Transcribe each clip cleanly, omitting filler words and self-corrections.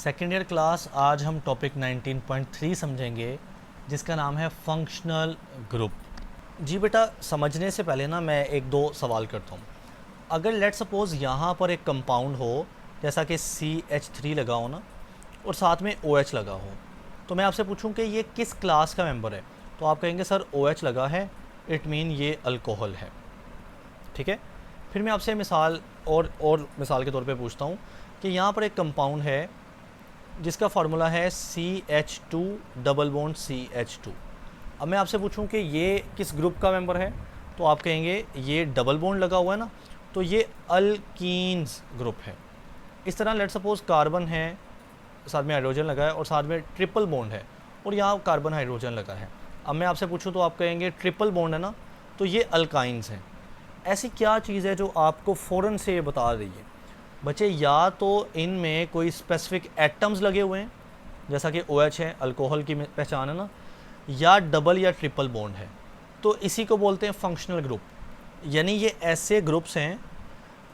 Second year class. आज हम topic 19.3 समझेंगे जिसका नाम है फंक्शनल ग्रुप। जी बेटा, समझने से पहले ना मैं एक दो सवाल करता हूँ। अगर लेट सपोज़ यहाँ पर एक कंपाउंड हो जैसा कि CH3 लगा हो ना, और साथ में OH लगा हो, तो मैं आपसे पूछूं कि ये किस क्लास का मेंबर है, तो आप कहेंगे सर OH लगा है, इट मीन ये अल्कोहल है। ठीक है। फिर मैं आपसे मिसाल और मिसाल के तौर पे पूछता हूँ कि यहाँ पर एक कंपाउंड है जिसका फार्मूला है CH2 डबल बॉन्ड CH2। अब मैं आपसे पूछूं कि ये किस ग्रुप का मेंबर है, तो आप कहेंगे ये डबल बॉन्ड लगा हुआ है ना, तो ये अल्कीन्स ग्रुप है। इस तरह लेट सपोज कार्बन है, साथ में हाइड्रोजन लगा है और साथ में ट्रिपल बॉन्ड है और यहाँ कार्बन हाइड्रोजन लगा है। अब मैं आपसे पूछूं तो आप कहेंगे ट्रिपल बॉन्ड है ना, तो ये अल्काइंस हैं। ऐसी क्या चीज़ है जो आपको फ़ौरन से ये बता रही है बच्चे, या तो इनमें कोई स्पेसिफिक एटम्स लगे हुए हैं जैसा कि OH है, अल्कोहल की पहचान है ना, या डबल या ट्रिपल बॉन्ड है, तो इसी को बोलते हैं फंक्शनल ग्रुप। यानी ये ऐसे ग्रुप्स हैं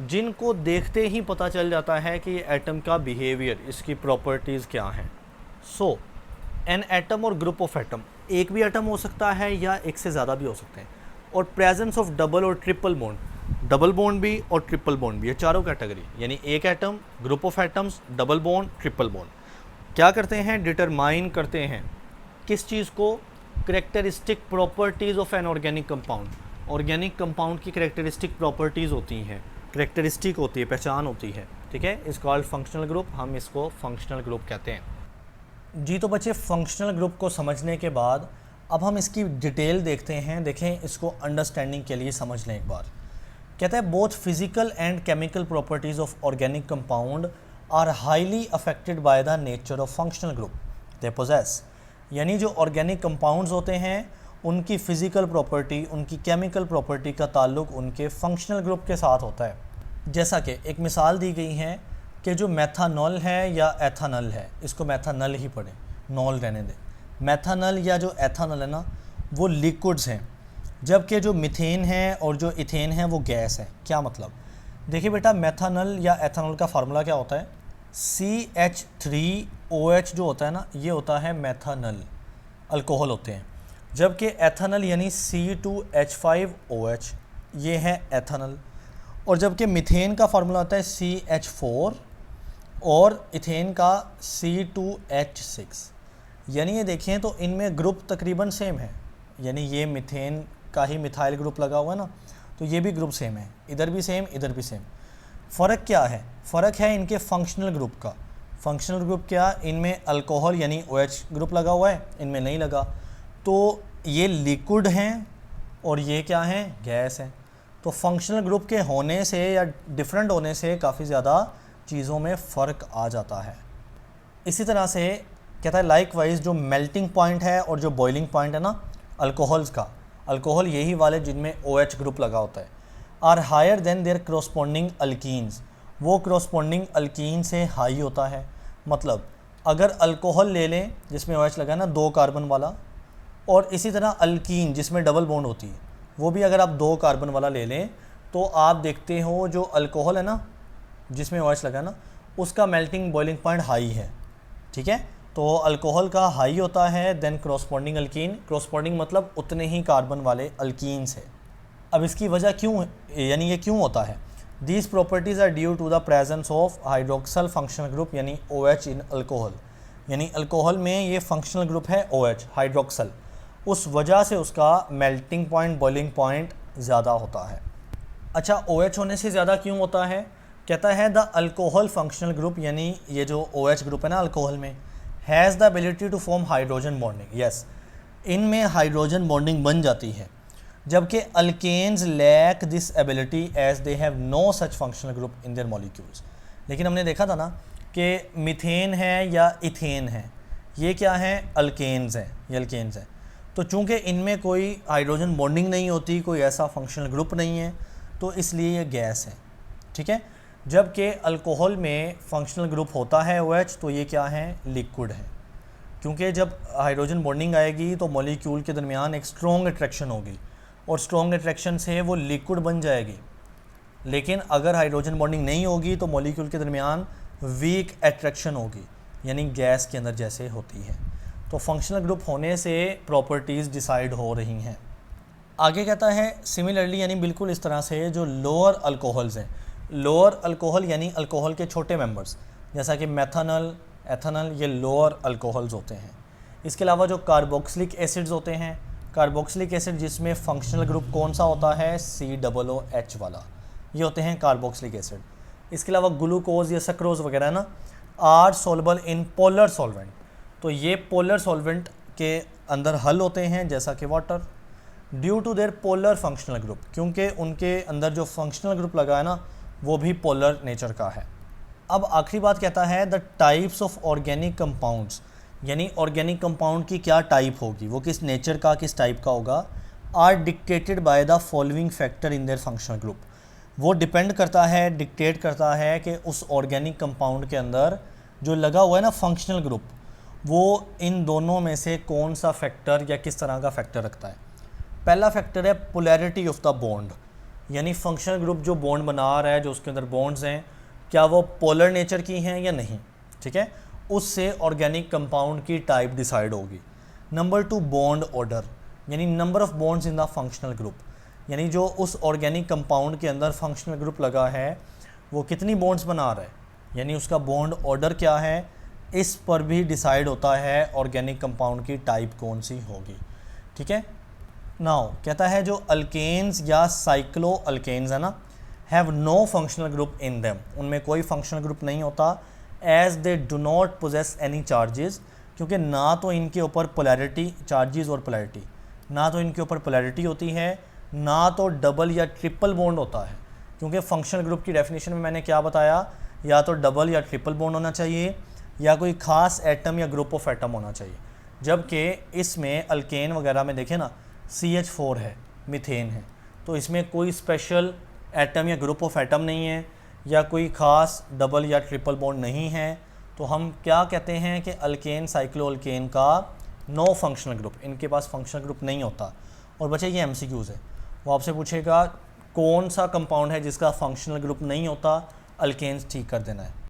जिनको देखते ही पता चल जाता है कि ये एटम का बिहेवियर, इसकी प्रॉपर्टीज़ क्या हैं। सो एन एटम और ग्रुप ऑफ एटम, एक भी एटम हो सकता है या एक से ज़्यादा भी हो सकते हैं, और प्रेजेंस ऑफ डबल और ट्रिपल बॉन्ड, डबल बॉन्ड भी और ट्रिपल बॉन्ड भी, ये चारों कैटेगरी, यानी एक atom, group of atoms, double bond, triple bond क्या करते हैं, डिटरमाइन करते हैं किस चीज़ को, characteristic properties of an organic compound. Organic compound की करेक्टरिस्टिक प्रॉपर्टीज़ होती हैं, करेक्टरिस्टिक होती है, पहचान होती है। ठीक है, इस कॉल्ड फंक्शनल ग्रुप, हम इसको फंक्शनल ग्रुप कहते हैं। जी तो बच्चे, फंक्शनल ग्रुप को समझने के बाद अब हम इसकी डिटेल देखते हैं। देखें, इसको अंडरस्टैंडिंग के लिए समझ लें एक बार। कहता है both physical and chemical properties of organic compound are highly affected by the nature of functional group they possess. यानी जो ऑर्गेनिक कंपाउंड्स होते हैं उनकी फ़िज़िकल प्रॉपर्टी, उनकी केमिकल प्रॉपर्टी का ताल्लुक उनके फंक्शनल ग्रुप के साथ होता है। जैसा कि एक मिसाल दी गई है कि जो मेथानॉल है या एथानल है, इसको मेथानल ही पढ़ें, नॉल रहने दें। मेथानल या जो एथानल है ना, वो लिक्विड्स हैं, जबकि जो मीथेन है और जो इथेन है वो गैस है। क्या मतलब, देखिए बेटा, मेथानल या एथानॉल का फार्मूला क्या होता है, CH3OH जो होता है ना, ये होता है मेथानल, अल्कोहल होते हैं। जबकि एथानल यानी C2H5OH, ये है एथानल। और जबकि मीथेन का फार्मूला होता है CH4 और इथेन का C2H6। यानी ये देखें तो इनमें ग्रुप तकरीबन सेम है, यानी ये मीथेन का ही मिथाइल ग्रुप लगा हुआ है ना, तो ये भी ग्रुप सेम है, इधर भी सेम, इधर भी सेम। फ़र्क क्या है, फ़र्क है इनके फंक्शनल ग्रुप का। फंक्शनल ग्रुप क्या, इनमें अल्कोहल यानी OH ग्रुप लगा हुआ है, इनमें नहीं लगा, तो ये लिक्विड हैं और ये क्या हैं, गैस हैं। तो फंक्शनल ग्रुप के होने से या डिफरेंट होने से काफ़ी ज़्यादा चीज़ों में फ़र्क आ जाता है। इसी तरह से कहता है लाइकवाइज जो मेल्टिंग पॉइंट है और जो बॉइलिंग पॉइंट है ना अल्कोहल्स का, अल्कोहल यही वाले जिनमें OH ग्रुप लगा होता है, are higher than their corresponding alkenes, वो क्रोस्पोंडिंग अल्कीन से हाई होता है। मतलब अगर अल्कोहल ले लें जिसमें OH लगा है ना, 2 कार्बन वाला, और इसी तरह अल्कीन जिसमें डबल बॉन्ड होती है, वो भी अगर आप 2 कार्बन वाला ले लें, तो आप देखते हो जो अल्कोहल है ना जिसमें OH लगा है ना, उसका मेल्टिंग बॉइलिंग पॉइंट हाई है। ठीक है, तो अल्कोहल का हाई होता है देन क्रोस्पोंडिंग अल्कीन। क्रोस्पोंडिंग मतलब उतने ही कार्बन वाले अल्कीन्स है। अब इसकी वजह क्यों, यानी ये क्यों होता है, these properties are due to the presence of hydroxyl functional group यानी OH इन अल्कोहल। यानी अल्कोहल में ये फंक्शनल ग्रुप है OH, हाइड्रोक्सल, उस वजह से उसका मेल्टिंग पॉइंट, बॉइलिंग पॉइंट ज़्यादा होता है। अच्छा, OH होने से ज़्यादा क्यों होता है, कहता है द अल्कोहल फंक्शनल ग्रुप, यानी ये जो OH ग्रुप है ना अल्कोहल में, has the ability to form hydrogen bonding. Yes, इनमें हाइड्रोजन बॉन्डिंग बन जाती है, जबकि alkanes lack this ability as they have no such functional group in their molecules. लेकिन हमने देखा था ना कि मीथेन है या इथेन है, ये क्या है, अल्केन्स हैं, ये अल्केन्स हैं। तो चूँकि इनमें कोई हाइड्रोजन बॉन्डिंग नहीं होती, कोई ऐसा फंक्शनल ग्रुप नहीं है, तो इसलिए ये गैस है। ठीक है, जबकि अल्कोहल में फंक्शनल ग्रुप होता है OH, तो ये क्या है, लिक्विड है। क्योंकि जब हाइड्रोजन बॉन्डिंग आएगी तो मॉलिक्यूल के दरमियान एक स्ट्रॉन्ग अट्रैक्शन होगी और स्ट्रॉन्ग अट्रैक्शन से वो लिक्विड बन जाएगी। लेकिन अगर हाइड्रोजन बॉन्डिंग नहीं होगी तो मॉलिक्यूल के दरमियान वीक अट्रैक्शन होगी, यानी गैस के अंदर जैसे होती है। तो फंक्शनल ग्रुप होने से प्रॉपर्टीज़ डिसाइड हो रही हैं। आगे कहता है सिमिलरली, यानी बिल्कुल इस तरह से जो लोअर अल्कोहल्स हैं, लोअर अल्कोहल यानी अल्कोहल के छोटे मेंबर्स जैसा कि मेथनॉल, एथनॉल, ये लोअर अल्कोहल्स होते हैं। इसके अलावा जो कार्बोक्सिलिक एसिड्स होते हैं, कार्बोक्सिलिक एसिड जिसमें फंक्शनल ग्रुप कौन सा होता है, COOH वाला, ये होते हैं कार्बोक्सिलिक एसिड। इसके अलावा ग्लूकोज या सक्रोज वगैरह ना are soluble in polar solvent, तो ये पोलर सॉल्वेंट के अंदर हल होते हैं जैसा कि water, due to their polar functional group, क्योंकि उनके अंदर जो फंक्शनल ग्रुप लगा है ना वो भी पोलर नेचर का है। अब आखिरी बात कहता है the types of organic compounds, यानी ऑर्गेनिक कंपाउंड की क्या टाइप होगी, वो किस नेचर का, किस टाइप का होगा, are dictated by the following factor in their functional group. वो डिपेंड करता है, डिक्टेट करता है कि उस ऑर्गेनिक कंपाउंड के अंदर जो लगा हुआ है ना फंक्शनल ग्रुप, वो इन दोनों में से कौन सा फैक्टर या किस तरह का फैक्टर रखता है। पहला फैक्टर है पोलैरिटी ऑफ द बॉन्ड, यानी फंक्शनल ग्रुप जो बॉन्ड बना रहा है, जो उसके अंदर बॉन्ड्स हैं, क्या वो पोलर नेचर की हैं या नहीं, ठीक है, उससे ऑर्गेनिक कंपाउंड की टाइप डिसाइड होगी। नंबर 2 बॉन्ड ऑर्डर, यानी number of bonds in the functional group, यानी जो उस ऑर्गेनिक कंपाउंड के अंदर फंक्शनल ग्रुप लगा है वो कितनी बॉन्ड्स बना रहा है, यानी उसका बॉन्ड ऑर्डर क्या है, इस पर भी डिसाइड होता है ऑर्गेनिक कंपाउंड की टाइप कौन सी होगी, ठीक है। नाउ कहता है जो अल्केन्स या साइक्लो अल्केन्स है ना, have no functional group in them, उनमें कोई फंक्शनल ग्रुप नहीं होता, as they do not possess any charges, क्योंकि ना तो इनके ऊपर पोलैरिटी, चार्जेस और पोलैरिटी, ना तो इनके ऊपर पोलैरिटी होती है, ना तो डबल या ट्रिपल बॉन्ड होता है, क्योंकि फंक्शनल ग्रुप की डेफिनेशन में मैंने क्या बताया, या तो डबल या ट्रिपल बॉन्ड होना चाहिए या कोई ख़ास एटम या ग्रुप ऑफ एटम होना चाहिए, जबकि इसमें अल्केन वगैरह में देखें ना CH4 है, मीथेन है, तो इसमें कोई स्पेशल एटम या ग्रुप ऑफ एटम नहीं है या कोई ख़ास डबल या ट्रिपल बॉन्ड नहीं है, तो हम क्या कहते हैं कि अल्केन साइक्लो अल्केन का नो फंक्शनल ग्रुप, इनके पास फंक्शनल ग्रुप नहीं होता। और बच्चे ये MCQs है, वो आपसे पूछेगा कौन सा कंपाउंड है जिसका फंक्शनल ग्रुप नहीं होता, अल्केन्स ठीक कर देना है।